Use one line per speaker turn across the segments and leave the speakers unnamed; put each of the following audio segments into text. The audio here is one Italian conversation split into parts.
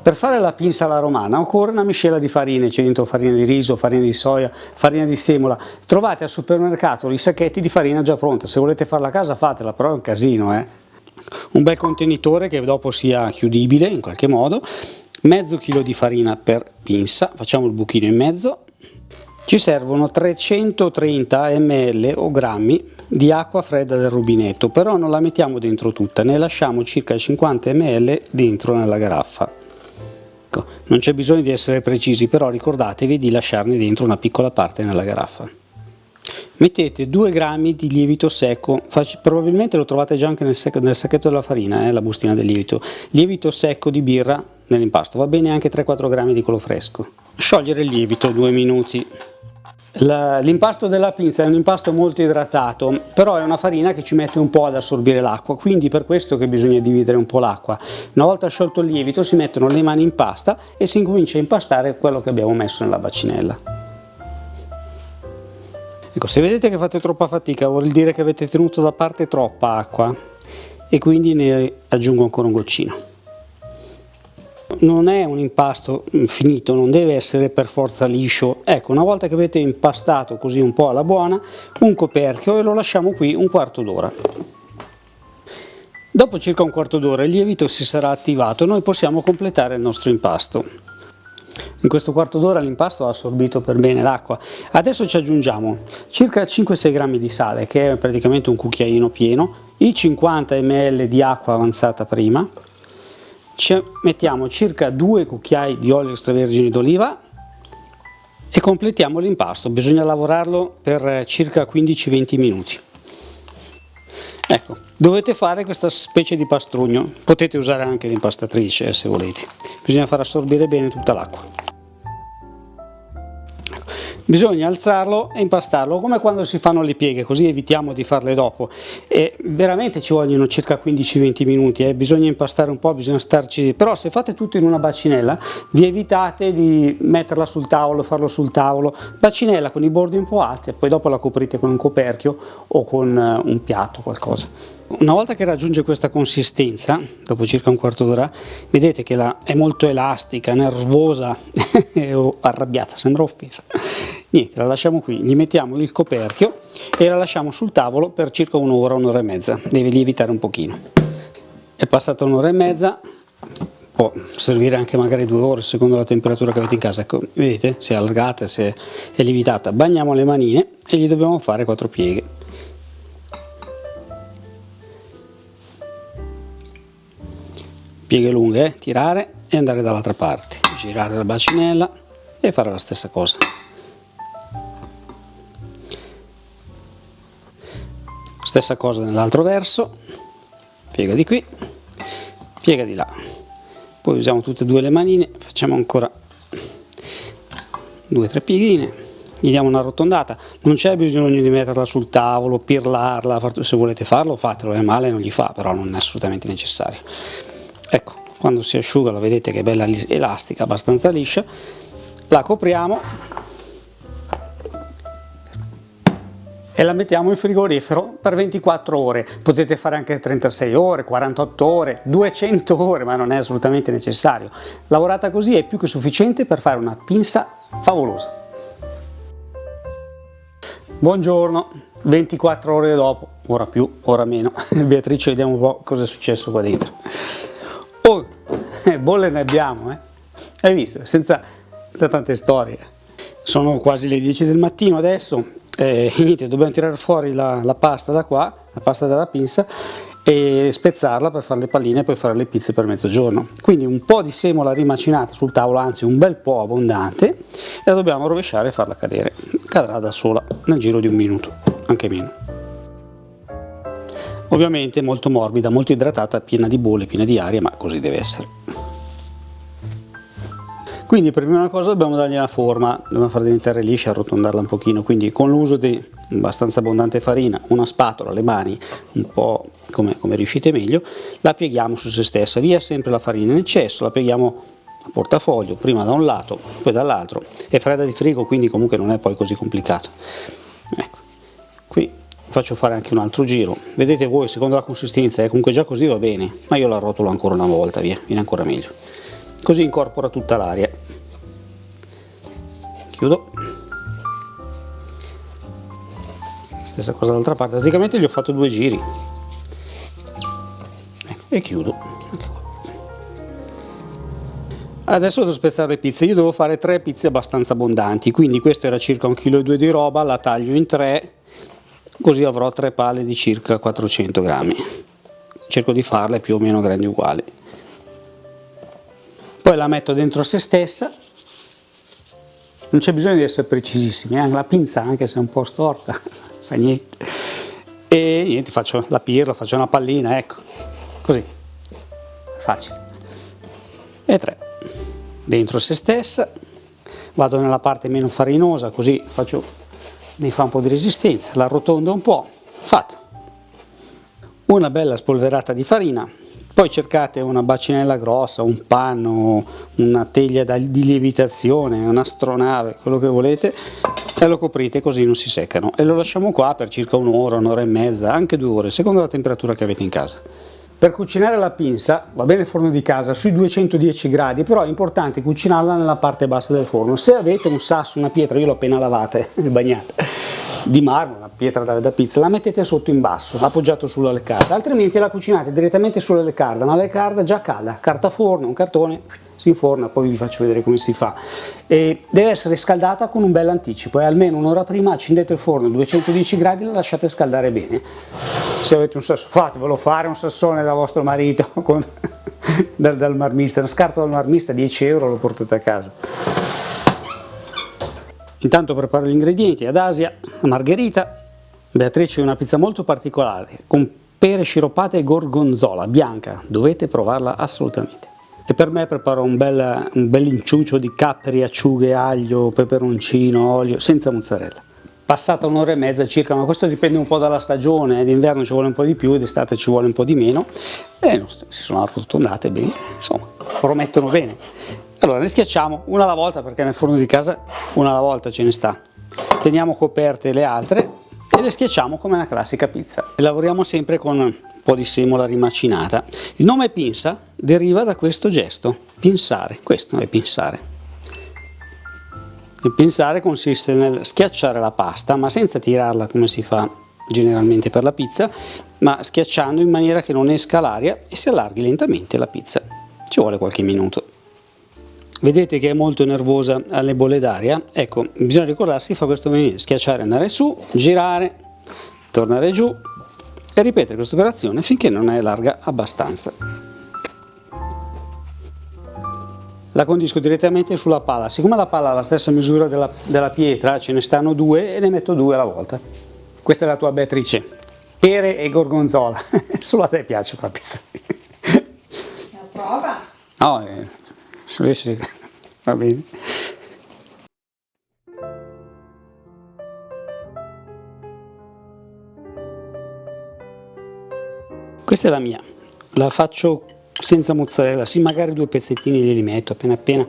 Per fare la pinza alla romana occorre una miscela di farine, c'è dentro farina di riso, farina di soia, farina di semola. Trovate al supermercato i sacchetti di farina già pronta, se volete farla a casa fatela, però è un casino. Un bel contenitore che dopo sia chiudibile in qualche modo, mezzo chilo di farina per pinza, facciamo il buchino in mezzo. Ci servono 330 ml o grammi di acqua fredda del rubinetto, però non la mettiamo dentro tutta, ne lasciamo circa 50 ml dentro nella garaffa. Ecco, non c'è bisogno di essere precisi, però ricordatevi di lasciarne dentro una piccola parte nella garaffa. Mettete 2 grammi di lievito secco, probabilmente lo trovate già anche nel sacchetto della farina, la bustina del lievito secco di birra nell'impasto, va bene anche 3-4 grammi di quello fresco. Sciogliere il lievito 2 minuti. L'impasto della pinza è un impasto molto idratato, però è una farina che ci mette un po' ad assorbire l'acqua, quindi per questo che bisogna dividere un po' l'acqua. Una volta sciolto il lievito si mettono le mani in pasta e si incomincia a impastare quello che abbiamo messo nella bacinella. Ecco, se vedete che fate troppa fatica vuol dire che avete tenuto da parte troppa acqua e quindi ne aggiungo ancora un goccino. Non è un impasto finito, non deve essere per forza liscio. Ecco, una volta che avete impastato così un po' alla buona, un coperchio e lo lasciamo qui un quarto d'ora. Dopo circa un quarto d'ora il lievito si sarà attivato e noi possiamo completare il nostro impasto. In questo quarto d'ora l'impasto ha assorbito per bene l'acqua. Adesso ci aggiungiamo circa 5-6 grammi di sale, che è praticamente un cucchiaino pieno, i 50 ml di acqua avanzata prima, ci mettiamo circa 2 cucchiai di olio extravergine d'oliva e completiamo l'impasto. Bisogna lavorarlo per circa 15-20 minuti. Ecco, dovete fare questa specie di pastrugno, potete usare anche l'impastatrice se volete, bisogna far assorbire bene tutta l'acqua. Bisogna alzarlo e impastarlo come quando si fanno le pieghe, così evitiamo di farle dopo. E veramente ci vogliono circa 15-20 minuti, bisogna impastare un po', bisogna starci, però se fate tutto in una bacinella vi evitate di metterla sul tavolo, farlo sul tavolo, bacinella con i bordi un po' alti e poi dopo la coprite con un coperchio o con un piatto, qualcosa. Una volta che raggiunge questa consistenza, dopo circa un quarto d'ora, vedete che è molto elastica, nervosa o arrabbiata, sembra offesa. Niente, la lasciamo qui, gli mettiamo il coperchio e la lasciamo sul tavolo per circa un'ora, un'ora e mezza, deve lievitare un pochino. È passata un'ora e mezza, può servire anche magari 2 ore secondo la temperatura che avete in casa. Ecco, vedete, si è allargata, si è lievitata. Bagniamo le manine e gli dobbiamo fare 4 pieghe. Pieghe lunghe, tirare e andare dall'altra parte, girare la bacinella e fare la stessa cosa. Stessa cosa nell'altro verso, piega di qui, piega di là. Poi usiamo tutte e 2 le manine, facciamo ancora 2-3 pieghine, gli diamo una arrotondata. Non c'è bisogno di metterla sul tavolo, pirlarla, se volete farlo fatelo, male non gli fa, però non è assolutamente necessario. Ecco, quando si asciuga lo vedete che è bella elastica, abbastanza liscia, la copriamo e la mettiamo in frigorifero per 24 ore, potete fare anche 36 ore, 48 ore, 200 ore, ma non è assolutamente necessario. Lavorata così è più che sufficiente per fare una pinza favolosa. Buongiorno, 24 ore dopo, ora più, ora meno. Beatrice, vediamo un po' cosa è successo qua dentro. Oh, bolle ne abbiamo, hai visto? Senza tante storie. Sono quasi le 10 del mattino adesso, niente, dobbiamo tirare fuori la pasta da qua, la pasta della pinza, e spezzarla per fare le palline e poi fare le pizze per mezzogiorno. Quindi un po' di semola rimacinata sul tavolo, anzi un bel po' abbondante, e la dobbiamo rovesciare e farla cadere. Cadrà da sola nel giro di un minuto, anche meno. Ovviamente molto morbida, molto idratata, piena di bolle, piena di aria, ma così deve essere. Quindi per prima cosa dobbiamo dargli una forma, dobbiamo farla diventare liscia, arrotondarla un pochino, quindi con l'uso di abbastanza abbondante farina, una spatola, le mani, un po' come riuscite meglio, la pieghiamo su se stessa, via sempre la farina in eccesso, la pieghiamo a portafoglio, prima da un lato, poi dall'altro, è fredda di frigo quindi comunque non è poi così complicato. Ecco, qui faccio fare anche un altro giro, vedete voi secondo la consistenza, comunque già così va bene, ma io la rotolo ancora una volta, via, viene ancora meglio. così incorpora tutta l'aria. Chiudo. Stessa cosa dall'altra parte, praticamente gli ho fatto 2 giri. Ecco, e chiudo. Anche qua. Adesso devo spezzare le pizze. Io devo fare 3 pizze abbastanza abbondanti, quindi questo era circa 1,2 kg di roba, la taglio in 3, così avrò 3 palle di circa 400 grammi. Cerco di farle più o meno grandi uguali. Poi la metto dentro se stessa. Non c'è bisogno di essere precisissimi, la pinza anche se è un po' storta, fa niente. E niente, faccio la pirla, faccio una pallina, ecco, così, facile. E 3, dentro se stessa, vado nella parte meno farinosa, così mi fa un po' di resistenza, la arrotondo un po', fatta. Una bella spolverata di farina. Poi cercate una bacinella grossa, un panno, una teglia di lievitazione, un'astronave, quello che volete, e lo coprite così non si seccano. E lo lasciamo qua per circa un'ora, un'ora e mezza, anche 2 ore, secondo la temperatura che avete in casa. Per cucinare la pinza va bene il forno di casa sui 210 gradi, però è importante cucinarla nella parte bassa del forno. Se avete un sasso, una pietra, io l'ho appena lavata e bagnata, di marmo, una pietra da pizza, la mettete sotto in basso, appoggiato sulla leccarda, altrimenti la cucinate direttamente sulla leccarda, ma la leccarda già calda, carta forno, un cartone, si inforna, poi vi faccio vedere come si fa. E deve essere scaldata con un bel anticipo, e almeno un'ora prima accendete il forno a 210 gradi e la lasciate scaldare bene. Se avete un sasso, fatevelo fare un sassone da vostro marito dal marmista, uno scarto dal marmista, 10 euro, lo portate a casa. Intanto preparo gli ingredienti. Ad Asia, a Margherita, Beatrice, una pizza molto particolare, con pere sciroppate e gorgonzola bianca, dovete provarla assolutamente. E per me preparo un bel inciucio di capperi, acciughe, aglio, peperoncino, olio, senza mozzarella. Passata un'ora e mezza circa, ma questo dipende un po' dalla stagione, d'inverno ci vuole un po' di più, d'estate ci vuole un po' di meno, e si sono arrotondate bene, insomma, promettono bene. Allora ne schiacciamo una alla volta, perché nel forno di casa una alla volta ce ne sta. Teniamo coperte le altre e le schiacciamo come una classica pizza. E lavoriamo sempre con un po' di semola rimacinata. Il nome pinza deriva da questo gesto, pinsare, questo è pinsare. Il pinsare consiste nel schiacciare la pasta, ma senza tirarla come si fa generalmente per la pizza, ma schiacciando in maniera che non esca l'aria e si allarghi lentamente la pizza. Ci vuole qualche minuto. Vedete che è molto nervosa alle bolle d'aria? Ecco, bisogna ricordarsi di fare questo movimento: schiacciare, andare su, girare, tornare giù e ripetere questa operazione finché non è larga abbastanza. La condisco direttamente sulla pala. Siccome la pala ha la stessa misura della pietra, ce ne stanno 2 e ne metto 2 alla volta. Questa è la tua Beatrice, pere e gorgonzola. Solo a te piace qua pizza.
La prova?
No, va bene. Questa è la mia, la faccio senza mozzarella, sì, magari 2 pezzettini glieli metto appena appena,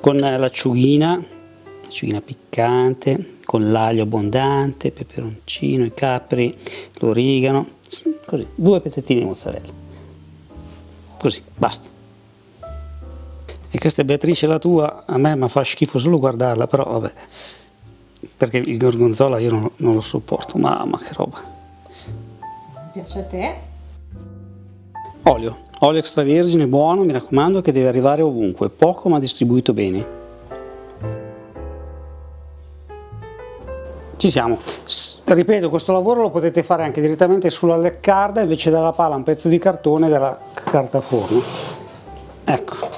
con l'acciughina piccante, con l'aglio abbondante, peperoncino, i capri, l'origano, così, 2 pezzettini di mozzarella, così, basta. E questa è Beatrice, la tua, a me mi fa schifo solo guardarla, però vabbè, perché il gorgonzola io non lo sopporto, mamma che roba.
Piace a te?
Olio extravergine buono, mi raccomando, che deve arrivare ovunque, poco ma distribuito bene. Ci siamo. Ripeto, questo lavoro lo potete fare anche direttamente sulla leccarda, invece della pala un pezzo di cartone della carta forno. Ecco,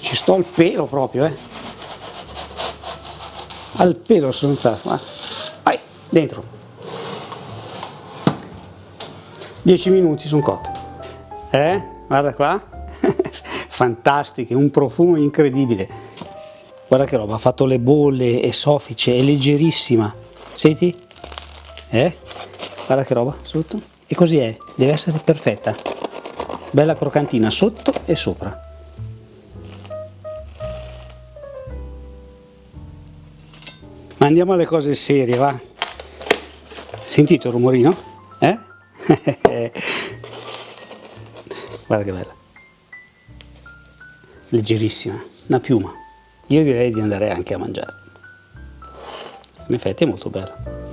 ci sto al pelo proprio, al pelo sono stato. Vai, dentro. 10 minuti sono cotte. Guarda qua, fantastiche, un profumo incredibile. Guarda che roba, ha fatto le bolle, è soffice, è leggerissima. Senti? Guarda che roba, sotto. E così è, deve essere perfetta. Bella croccantina sotto e sopra. Ma andiamo alle cose serie, va? Sentito il rumorino? Guarda che bella. leggerissima, una piuma. Io direi di andare anche a mangiare. In effetti è molto bella.